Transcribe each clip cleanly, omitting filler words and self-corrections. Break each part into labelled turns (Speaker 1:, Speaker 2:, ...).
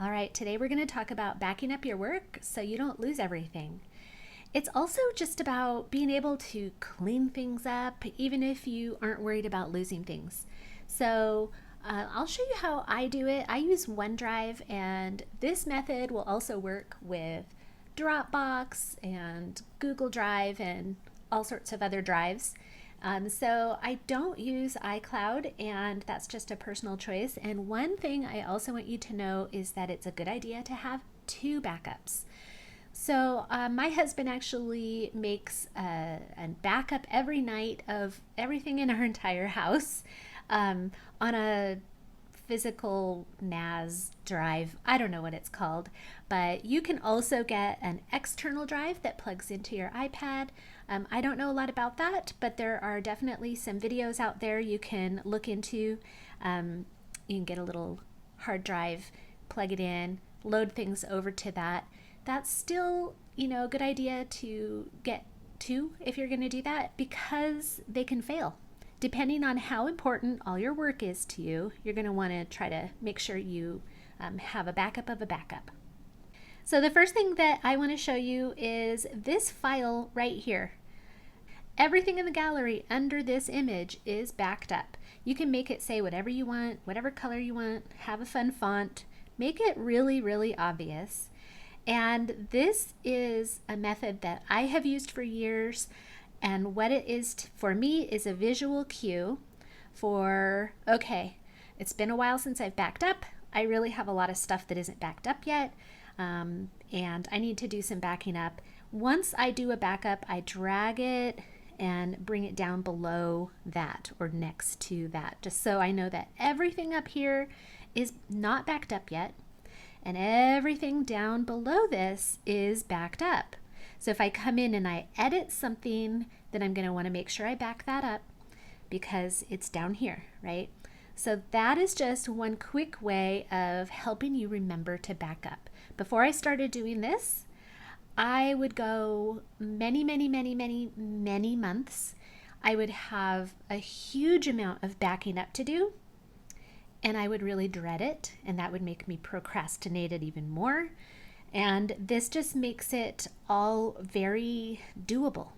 Speaker 1: All right, today we're going to talk about backing up your work so you don't lose everything. It's also just about being able to clean things up, even if you aren't worried about losing things. So, I'll show you how I do it. I use OneDrive, and this method will also work with Dropbox and Google Drive and all sorts of other drives. So I don't use iCloud, and that's just a personal choice. And one thing I also want you to know is that it's a good idea to have two backups. So my husband actually makes a backup every night of everything in our entire house on a physical NAS drive. I don't know what it's called, but you can also get an external drive that plugs into your iPad. I don't know a lot about that, but there are definitely some videos out there you can look into. You can get a little hard drive, plug it in, load things over to that. That's still, a good idea to get to if you're going to do that, because they can fail. Depending on how important all your work is to you, you're going to want to try to make sure you have a backup of a backup. So the first thing that I want to show you is this file right here. Everything in the gallery under this image is backed up. You can make it say whatever you want, whatever color you want, have a fun font, make it really, really obvious. And this is a method that I have used for years. And what it is for me is a visual cue for, okay, it's been a while since I've backed up. I really have a lot of stuff that isn't backed up yet. And I need to do some backing up. Once I do a backup, I drag it and bring it down below that or next to that, just so I know that everything up here is not backed up yet and everything down below this is backed up. So if I come in and I edit something, then I'm going to want to make sure I back that up because it's down here, right? So that is just one quick way of helping you remember to back up. Before I started doing this, I would go many months. I would have a huge amount of backing up to do, and I would really dread it, and that would make me procrastinate it even more. And this just makes it all very doable.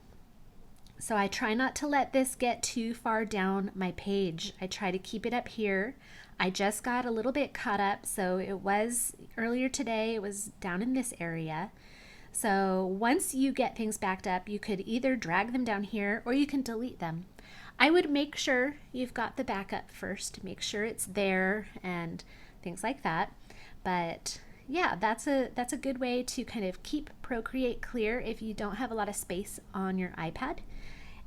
Speaker 1: So I try not to let this get too far down my page. I try to keep it up here. I just got a little bit caught up, so it was earlier today, it was down in this area. So once you get things backed up, you could either drag them down here or you can delete them. I would make sure you've got the backup first, make sure it's there and things like that. But yeah, that's a good way to kind of keep Procreate clear if you don't have a lot of space on your iPad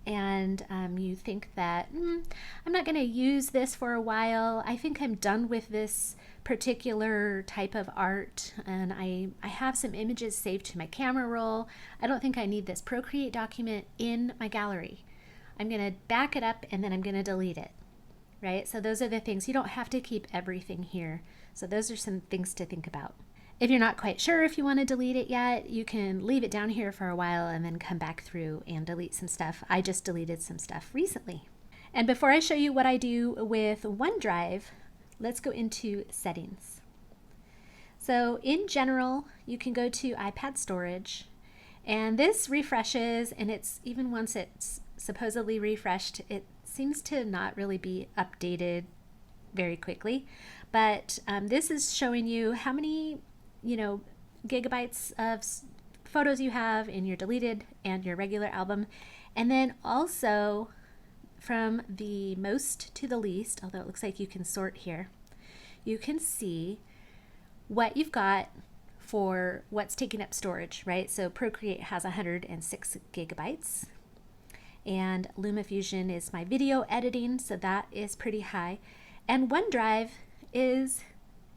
Speaker 1: and you think that I'm not going to use this for a while. I think I'm done with this particular type of art, and I have some images saved to my camera roll. I don't think I need this Procreate document in my gallery. I'm going to back it up and then I'm going to delete it, right? So those are the things. You don't have to keep everything here. So those are some things to think about. If you're not quite sure if you want to delete it yet, you can leave it down here for a while and then come back through and delete some stuff. I just deleted some stuff recently. And before I show you what I do with OneDrive, let's go into settings. So in general, you can go to iPad storage, and this refreshes, and it's even once it's supposedly refreshed, it seems to not really be updated very quickly. But this is showing you how many gigabytes of photos you have in your deleted and your regular album. And then also from the most to the least, although it looks like you can sort here, you can see what you've got for what's taking up storage, right? So Procreate has 106 gigabytes. And LumaFusion is my video editing, so that is pretty high. And OneDrive is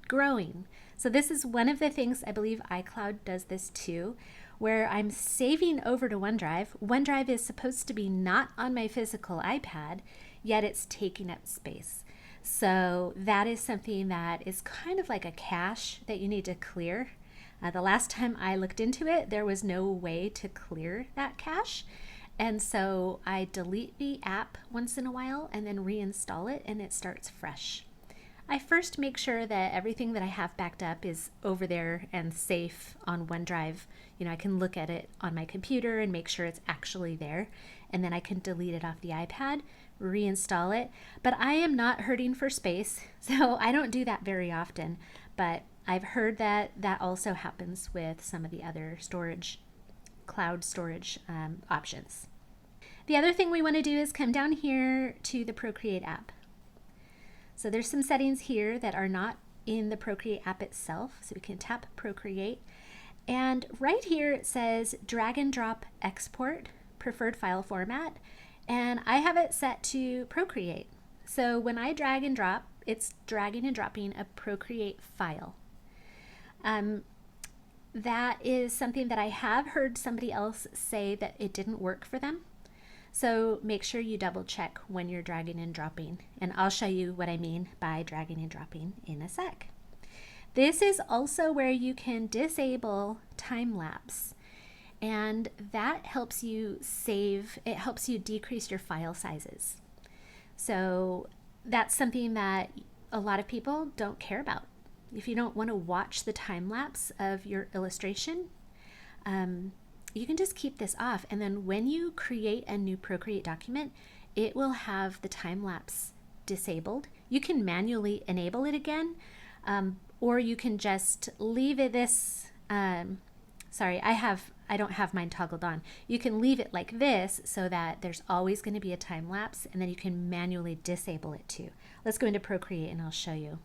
Speaker 1: growing. So this is one of the things, I believe iCloud does this too, where I'm saving over to OneDrive. OneDrive is supposed to be not on my physical iPad, yet it's taking up space. So that is something that is kind of like a cache that you need to clear. The last time I looked into it, there was no way to clear that cache. And so I delete the app once in a while and then reinstall it, and it starts fresh. I first make sure that everything that I have backed up is over there and safe on OneDrive. I can look at it on my computer and make sure it's actually there, and then I can delete it off the iPad, reinstall it. But I am not hurting for space, so I don't do that very often. But I've heard that that also happens with some of the other cloud storage options. The other thing we want to do is come down here to the Procreate app. So there's some settings here that are not in the Procreate app itself. So we can tap Procreate. And right here it says drag and drop export, preferred file format. And I have it set to Procreate. So when I drag and drop, it's dragging and dropping a Procreate file. That is something that I have heard somebody else say that it didn't work for them. So make sure you double check when you're dragging and dropping, and I'll show you what I mean by dragging and dropping in a sec. This is also where you can disable time lapse, and that helps you it helps you decrease your file sizes. So that's something that a lot of people don't care about. If you don't want to watch the time lapse of your illustration, you can just keep this off, and then when you create a new Procreate document, it will have the time lapse disabled. You can manually enable it again, or you can just leave it this. Sorry, I don't have mine toggled on. You can leave it like this so that there's always going to be a time lapse, and then you can manually disable it too. Let's go into Procreate and I'll show you.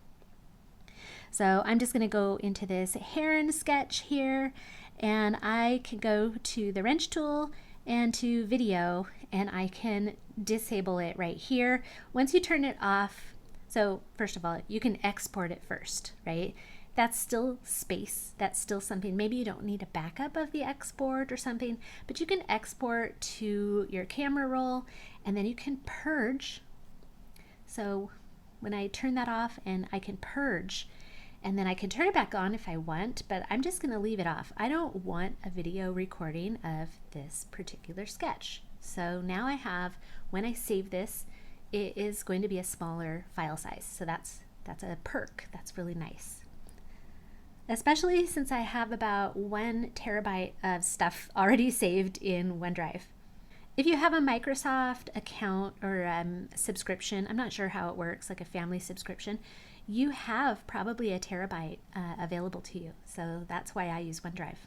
Speaker 1: So I'm just going to go into this heron sketch here, and I can go to the wrench tool and to video, and I can disable it right here. Once you turn it off, so first of all, you can export it first, right? That's still space. That's still something. Maybe you don't need a backup of the export or something, but you can export to your camera roll, and then you can purge. So when I turn that off, and I can purge, and then I can turn it back on if I want, but I'm just going to leave it off. I don't want a video recording of this particular sketch. So now I have, when I save this, it is going to be a smaller file size. So that's a perk. That's really nice. Especially since I have about 1 terabyte of stuff already saved in OneDrive. If you have a Microsoft account or subscription, I'm not sure how it works, like a family subscription, you have probably a terabyte available to you. So that's why I use OneDrive.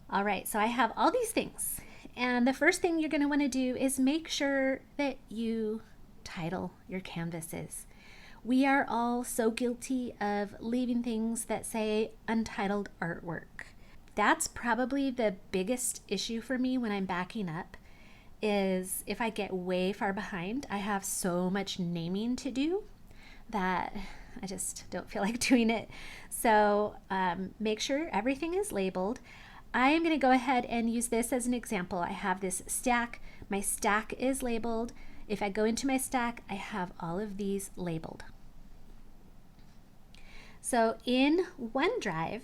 Speaker 1: All right, so I have all these things. And the first thing you're going to want to do is make sure that you title your canvases. We are all so guilty of leaving things that say untitled artwork. That's probably the biggest issue for me when I'm backing up, is if I get way far behind, I have so much naming to do that I just don't feel like doing it. So make sure everything is labeled. I am going to go ahead and use this as an example. I have this stack. My stack is labeled. If I go into my stack, I have all of these labeled. So in OneDrive,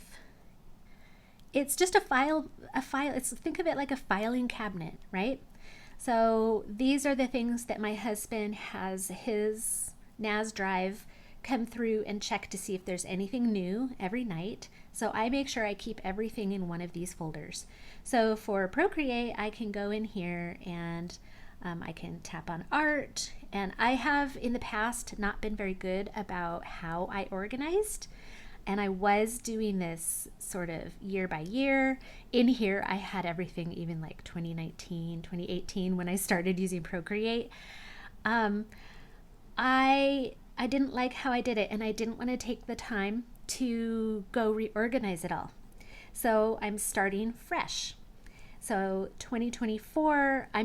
Speaker 1: it's just a file. Think of it like a filing cabinet, right? So these are the things that my husband has his NAS drive come through and check to see if there's anything new every night. So I make sure I keep everything in one of these folders. So for Procreate, I can go in here and I can tap on art, and I have in the past not been very good about how I organized, and I was doing this sort of year by year. In here I had everything even like 2019, 2018 when I started using Procreate. I didn't like how I did it, and I didn't want to take the time to go reorganize it all. So I'm starting fresh. So 2024, I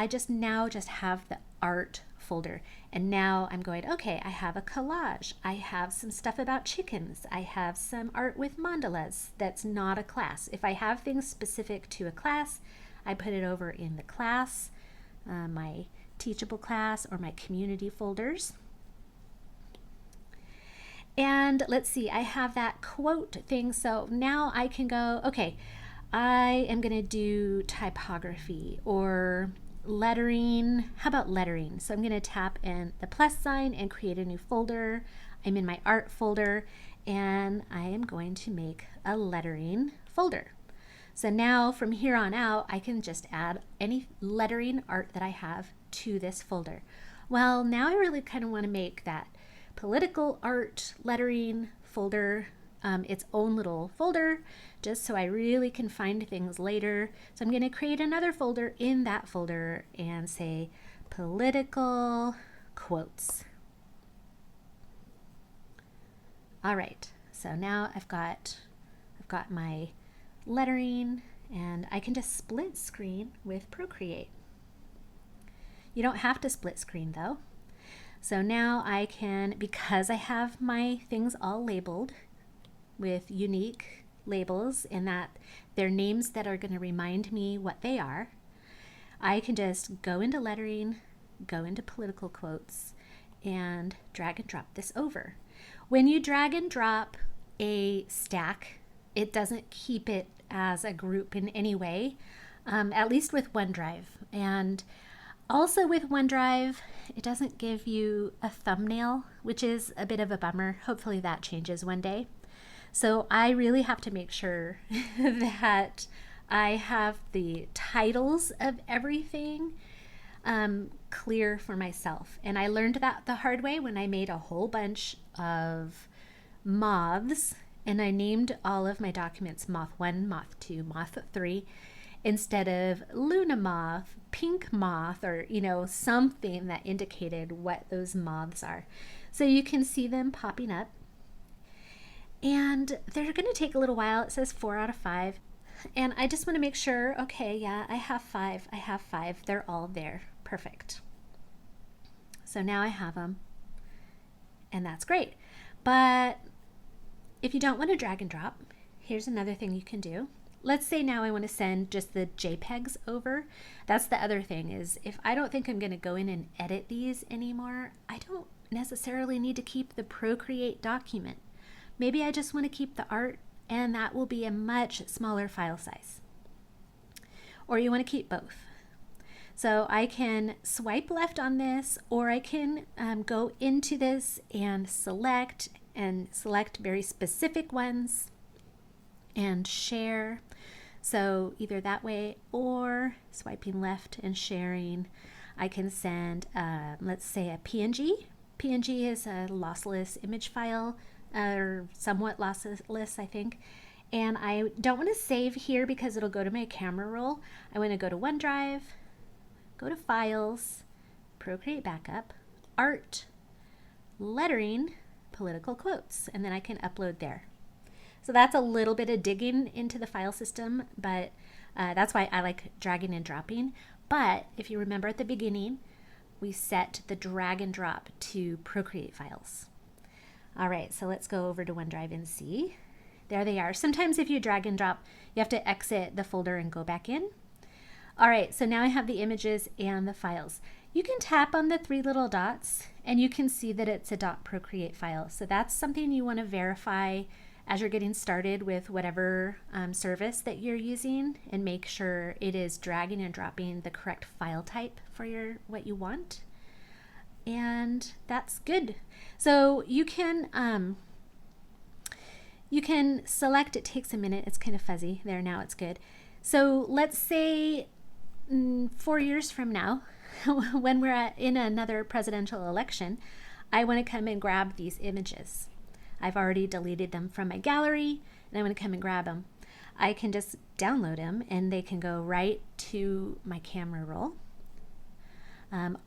Speaker 1: just now have the art folder, and now I'm going, okay, I have a collage, I have some stuff about chickens, I have some art with mandalas that's not a class. If I have things specific to a class, I put it over in the class, my teachable class, or my community folders. And let's see, I have that quote thing, so now I can go, okay, I am going to do typography or lettering. How about lettering? So I'm going to tap in the plus sign and create a new folder. I'm in my art folder, and I am going to make a lettering folder. So now from here on out, I can just add any lettering art that I have to this folder. Well, now I really kind of want to make that political art lettering folder its own little folder, just so I really can find things later. So I'm going to create another folder in that folder and say political quotes. All right, so now I've got my lettering, and I can just split screen with Procreate. You don't have to split screen though. So now I can, because I have my things all labeled with unique labels and that they're names that are going to remind me what they are, I can just go into lettering, go into political quotes, and drag and drop this over. When you drag and drop a stack, it doesn't keep it as a group in any way, at least with OneDrive. And also with OneDrive, it doesn't give you a thumbnail, which is a bit of a bummer. Hopefully that changes one day. So I really have to make sure that I have the titles of everything clear for myself. And I learned that the hard way when I made a whole bunch of moths, and I named all of my documents Moth 1, Moth 2, Moth 3, instead of Luna Moth, Pink Moth, or something that indicated what those moths are. So you can see them popping up. And they're going to take a little while. It says 4 out of 5. And I just want to make sure, okay, yeah, I have 5. They're all there. Perfect. So now I have them. And that's great. But if you don't want to drag and drop, here's another thing you can do. Let's say now I want to send just the JPEGs over. That's the other thing, is if I don't think I'm going to go in and edit these anymore, I don't necessarily need to keep the Procreate document. Maybe I just want to keep the art, and that will be a much smaller file size. Or you want to keep both. So I can swipe left on this, or I can go into this and select very specific ones and share. So either that way or swiping left and sharing, I can send, let's say, a PNG. PNG is a lossless image file, or somewhat lossless, I think. And I don't want to save here because it'll go to my camera roll. I want to go to OneDrive, go to Files, Procreate Backup, Art, Lettering, Political Quotes, and then I can upload there. So that's a little bit of digging into the file system, but that's why I like dragging and dropping. But if you remember at the beginning, we set the drag and drop to Procreate files. All right, so let's go over to OneDrive and see. There they are. Sometimes if you drag and drop, you have to exit the folder and go back in. All right, so now I have the images and the files. You can tap on the 3 little dots and you can see that it's a .procreate file. So that's something you want to verify as you're getting started with whatever service that you're using, and make sure it is dragging and dropping the correct file type for what you want. And that's good. So you can select, it takes a minute, it's kind of fuzzy there, now it's good. So let's say 4 years from now, when we're in another presidential election, I want to come and grab these images. I've already deleted them from my gallery, and I want to come and grab them. I can just download them and they can go right to my camera roll.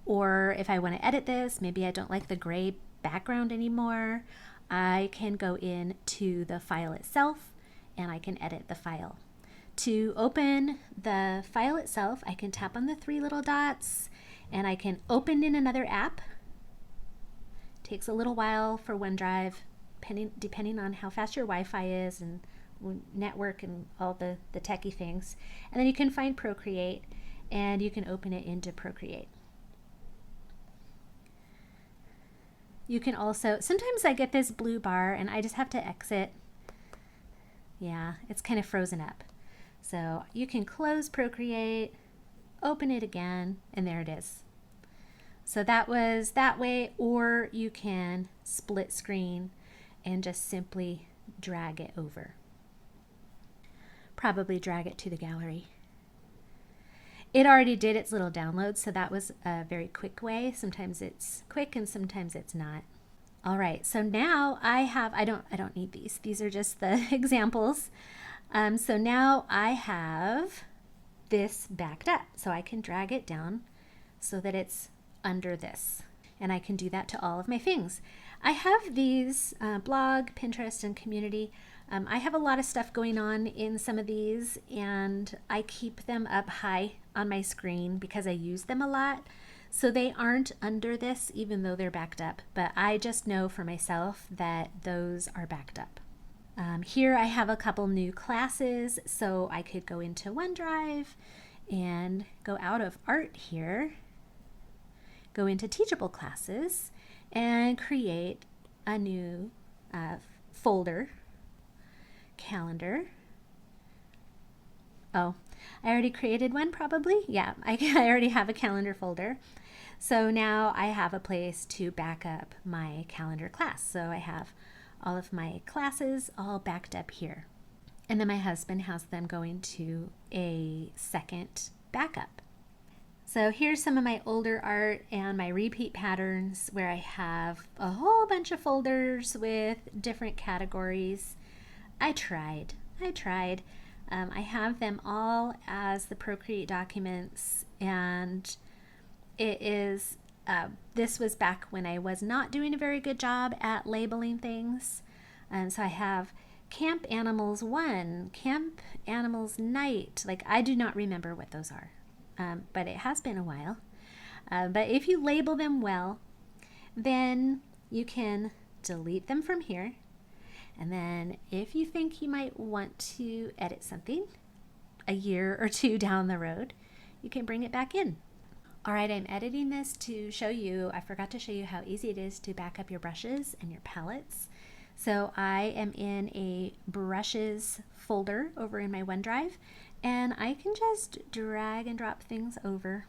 Speaker 1: Or if I want to edit this, maybe I don't like the gray background anymore, I can go in to the file itself and I can edit the file. To open the file itself, I can tap on the 3 little dots and I can open in another app. It takes a little while for OneDrive, depending on how fast your Wi-Fi is and network and all the techie things. And then you can find Procreate and you can open it into Procreate. You can also, sometimes I get this blue bar and I just have to exit. Yeah, it's kind of frozen up. So you can close Procreate, open it again, and there it is. So that was that way, or you can split screen and just simply drag it over. Probably drag it to the gallery. It already did its little download, so that was a very quick way. Sometimes it's quick and sometimes it's not. All right, so now I don't need these. These are just the examples. So now I have this backed up, so I can drag it down so that it's under this. And I can do that to all of my things. I have these blog, Pinterest, and community. I have a lot of stuff going on in some of these, and I keep them up high on my screen because I use them a lot. So they aren't under this, even though they're backed up. But I just know for myself that those are backed up. Here I have a couple new classes, so I could go into OneDrive and go out of art here, go into teachable classes, and create a new folder, calendar. Oh, I already created one probably. Yeah, I already have a calendar folder. So now I have a place to back up my calendar class. So I have all of my classes all backed up here. And then my husband has them going to a second backup. So here's some of my older art and my repeat patterns where I have a whole bunch of folders with different categories. I tried. I have them all as the Procreate documents, and it is this was back when I was not doing a very good job at labeling things. So I have Camp Animals 1, Camp Animals Night. Like, I do not remember what those are, but it has been a while. But if you label them well, then you can delete them from here. And then if you think you might want to edit something a year or two down the road, you can bring it back in. All right, I'm editing this to show you, I forgot to show you how easy it is to back up your brushes and your palettes. So I am in a brushes folder over in my OneDrive, and I can just drag and drop things over.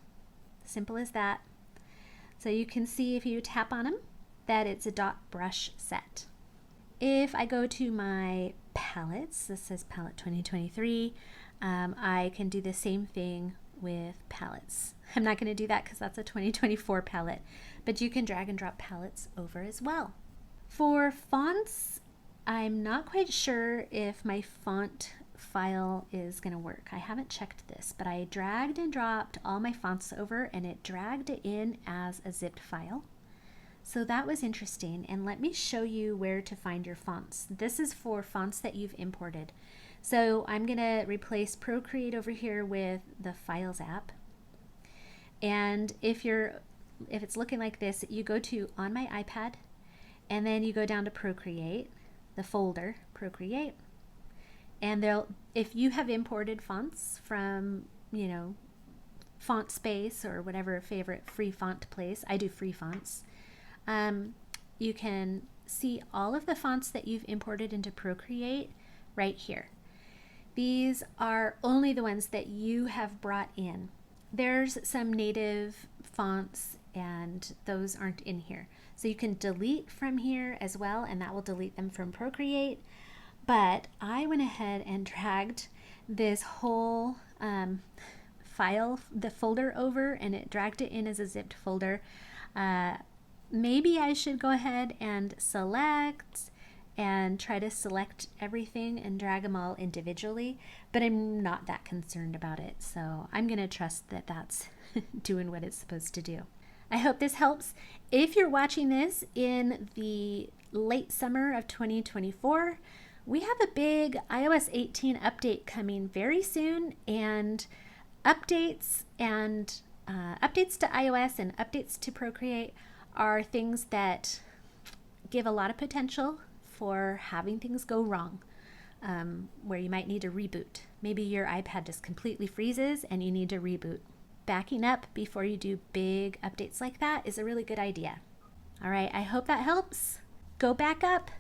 Speaker 1: Simple as that. So you can see if you tap on them that it's a dot brush set. If I go to my palettes, this says palette 2023, I can do the same thing with palettes. I'm not going to do that because that's a 2024 palette, but you can drag and drop palettes over as well. For fonts, I'm not quite sure if my font file is going to work. I haven't checked this, but I dragged and dropped all my fonts over and it dragged it in as a zipped file. So that was interesting, and let me show you where to find your fonts. This is for fonts that you've imported. So I'm going to replace Procreate over here with the Files app. And if it's looking like this, you go to On My iPad, and then you go down to Procreate, the folder, Procreate. And if you have imported fonts from, Font Space or whatever favorite free font place, I do free fonts. You can see all of the fonts that you've imported into Procreate right here. These are only the ones that you have brought in. There's some native fonts and those aren't in here. So you can delete from here as well, and that will delete them from Procreate. But I went ahead and dragged this whole file, the folder over, and it dragged it in as a zipped folder. Maybe I should go ahead and select and try to select everything and drag them all individually, but I'm not that concerned about it. So I'm going to trust that that's doing what it's supposed to do. I hope this helps. If you're watching this in the late summer of 2024, we have a big iOS 18 update coming very soon, and updates to iOS and updates to Procreate are things that give a lot of potential for having things go wrong, where you might need to reboot. Maybe your iPad just completely freezes and you need to reboot. Backing up before you do big updates like that is a really good idea. All right, I hope that helps. Go back up.